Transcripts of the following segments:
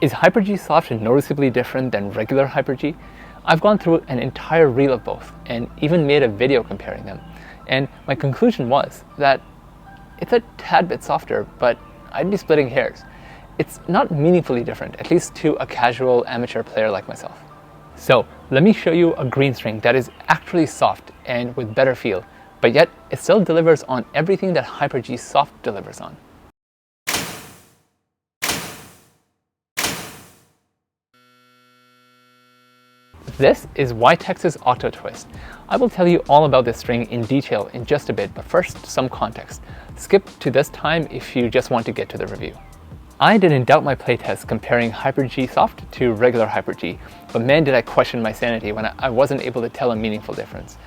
Is Hyper-G Soft noticeably different than regular Hyper-G? I've gone through an entire reel of both and even made a video comparing them. And my conclusion was that it's a tad bit softer, but I'd be splitting hairs. It's not meaningfully different, at least to a casual amateur player like myself. So let me show you a green string that is actually soft and with better feel, but yet it still delivers on everything that Hyper-G Soft delivers on. This is Ytex's Octo Twist. I will tell you all about this string in detail in just a bit, but first, some context. Skip to this time if you just want to get to the review. I didn't doubt my playtest comparing Hyper-G Soft to regular Hyper-G, but man did I question my sanity when I wasn't able to tell a meaningful difference.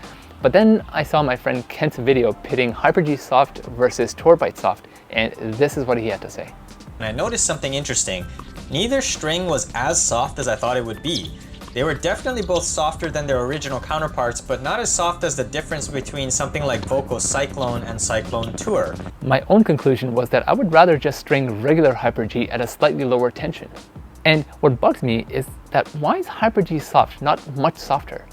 But then I saw my friend Kent's video pitting Hyper-G Soft versus Tour Soft, and this is what he had to say. And I noticed something interesting. Neither string was as soft as I thought it would be. They were definitely both softer than their original counterparts, but not as soft as the difference between something like Voco's Cyclone and Cyclone Tour. My own conclusion was that I would rather just string regular Hyper-G at a slightly lower tension. And what bugs me is that why is Hyper-G Soft not much softer?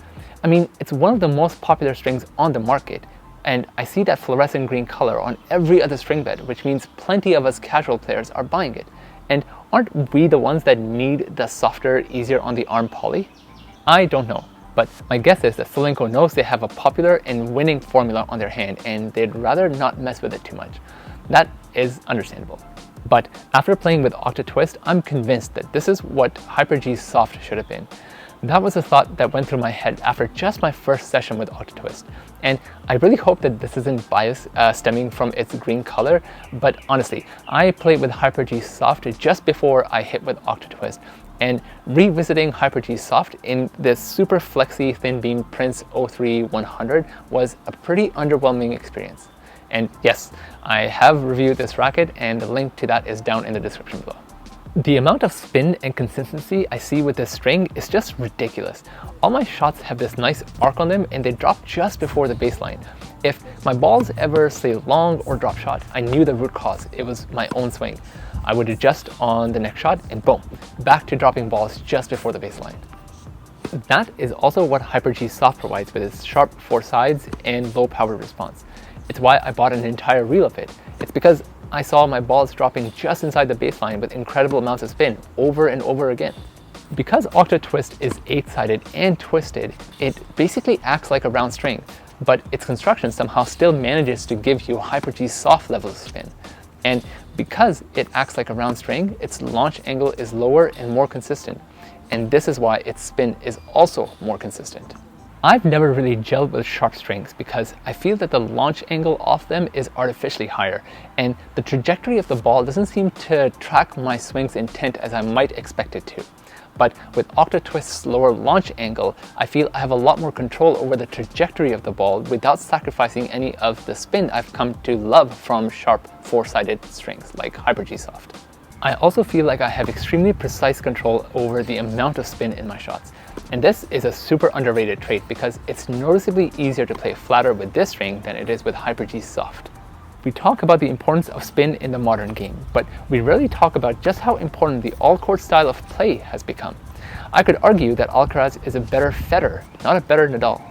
I mean, it's one of the most popular strings on the market, and I see that fluorescent green color on every other string bed, which means plenty of us casual players are buying it. And aren't we the ones that need the softer, easier on the arm poly? I don't know, but my guess is that Solinco knows they have a popular and winning formula on their hand and they'd rather not mess with it too much. That is understandable. But after playing with Octo Twist, I'm convinced that this is what Hyper-G Soft should have been. That was a thought that went through my head after just my first session with Octo Twist. And I really hope that this isn't bias stemming from its green color, but honestly, I played with Hyper-G Soft just before I hit with Octo Twist, and revisiting Hyper-G Soft in this super flexy thin beam Prince 03-100 was a pretty underwhelming experience. And yes, I have reviewed this racket and the link to that is down in the description below. The amount of spin and consistency I see with this string is just ridiculous. All my shots have this nice arc on them and they drop just before the baseline. If my balls ever say long or drop shot, I knew the root cause. It was my own swing. I would adjust on the next shot and boom, back to dropping balls just before the baseline. That is also what Hyper-G Soft provides with its sharp four sides and low power response. It's why I bought an entire reel of it. It's because I saw my balls dropping just inside the baseline with incredible amounts of spin over and over again. Because Octo Twist is 8-sided and twisted, it basically acts like a round string, but its construction somehow still manages to give you Hyper-G Soft levels of spin. And because it acts like a round string, its launch angle is lower and more consistent. And this is why its spin is also more consistent. I've never really gelled with sharp strings because I feel that the launch angle off them is artificially higher, and the trajectory of the ball doesn't seem to track my swing's intent as I might expect it to. But with Octo Twist's lower launch angle, I feel I have a lot more control over the trajectory of the ball without sacrificing any of the spin I've come to love from sharp four-sided strings like Hyper-G Soft. I also feel like I have extremely precise control over the amount of spin in my shots. And this is a super underrated trait because it's noticeably easier to play flatter with this string than it is with Hyper-G Soft. We talk about the importance of spin in the modern game, but we rarely talk about just how important the all-court style of play has become. I could argue that Alcaraz is a better Federer, not a better Nadal.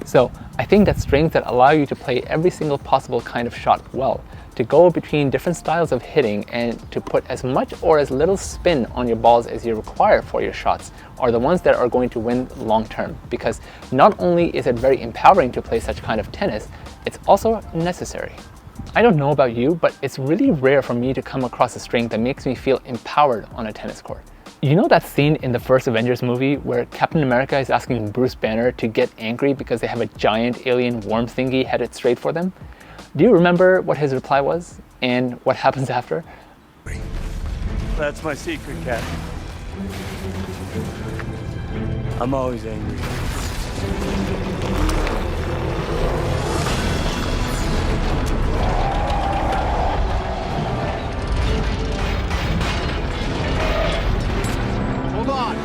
So I think that strings that allow you to play every single possible kind of shot well, to go between different styles of hitting and to put as much or as little spin on your balls as you require for your shots are the ones that are going to win long term, because not only is it very empowering to play such kind of tennis, it's also necessary. I don't know about you, but it's really rare for me to come across a string that makes me feel empowered on a tennis court. You know that scene in the first Avengers movie where Captain America is asking Bruce Banner to get angry because they have a giant alien worm thingy headed straight for them? Do you remember what his reply was and what happens after? That's my secret, Captain. I'm always angry. Hold on.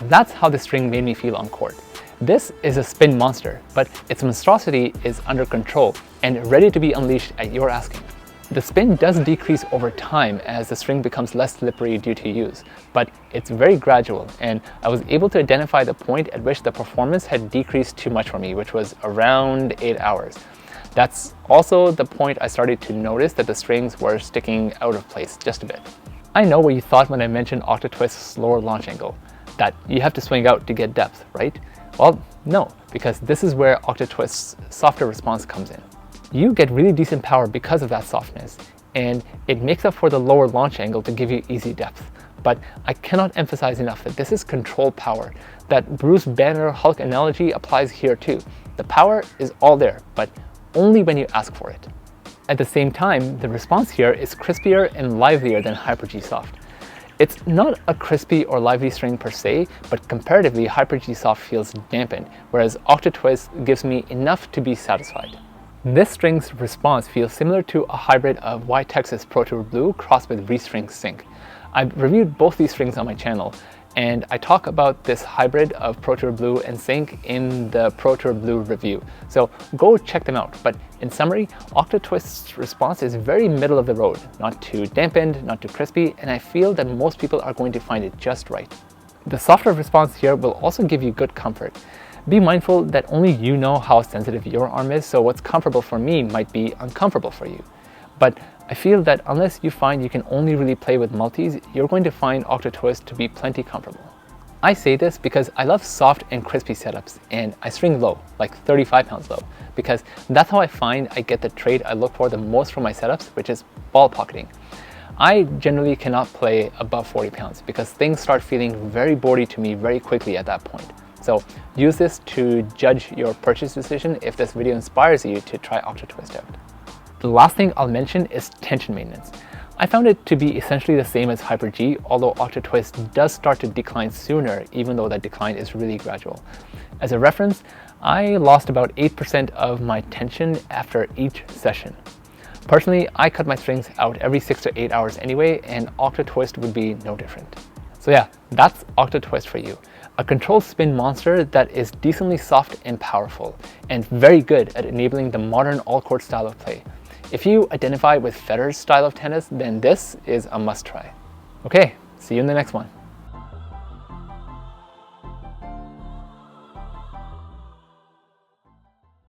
That's how the string made me feel on court. This is a spin monster, but its monstrosity is under control and ready to be unleashed at your asking. The spin does decrease over time as the string becomes less slippery due to use, but it's very gradual, and I was able to identify the point at which the performance had decreased too much for me, which was around 8 hours. That's also the point I started to notice that the strings were sticking out of place just a bit. I know what you thought when I mentioned Octo Twist's slower launch angle, that you have to swing out to get depth, right? Well, no, because this is where Octo Twist's softer response comes in. You get really decent power because of that softness, and it makes up for the lower launch angle to give you easy depth. But I cannot emphasize enough that this is controlled power. That Bruce Banner Hulk analogy applies here too. The power is all there, but only when you ask for it. At the same time, the response here is crispier and livelier than Hyper-G Soft. It's not a crispy or lively string per se, but comparatively Hyper-G Soft feels dampened, whereas Octo Twist gives me enough to be satisfied. This string's response feels similar to a hybrid of Ytex's Pro Tour Blue crossed with Restring Sync. I've reviewed both these strings on my channel, and I talk about this hybrid of Pro Tour Blue and Sync in the Pro Tour Blue review, so go check them out. But in summary, Octo Twist's response is very middle of the road, not too dampened, not too crispy, and I feel that most people are going to find it just right. The softer response here will also give you good comfort. Be mindful that only you know how sensitive your arm is, so what's comfortable for me might be uncomfortable for you. But I feel that unless you find you can only really play with multis, you're going to find Octo Twist to be plenty comfortable. I say this because I love soft and crispy setups, and I string low, like 35 pounds low, because that's how I find I get the trait I look for the most from my setups, which is ball pocketing. I generally cannot play above 40 pounds because things start feeling very boardy to me very quickly at that point. So use this to judge your purchase decision if this video inspires you to try Octo Twist out. The last thing I'll mention is tension maintenance. I found it to be essentially the same as Hyper-G, although Octo Twist does start to decline sooner, even though that decline is really gradual. As a reference, I lost about 8% of my tension after each session. Personally, I cut my strings out every 6 to 8 hours anyway, and Octo Twist would be no different. So yeah, that's Octo Twist for you. A controlled spin monster that is decently soft and powerful, and very good at enabling the modern all-court style of play. If you identify with Federer's style of tennis, then this is a must-try. Okay, see you in the next one.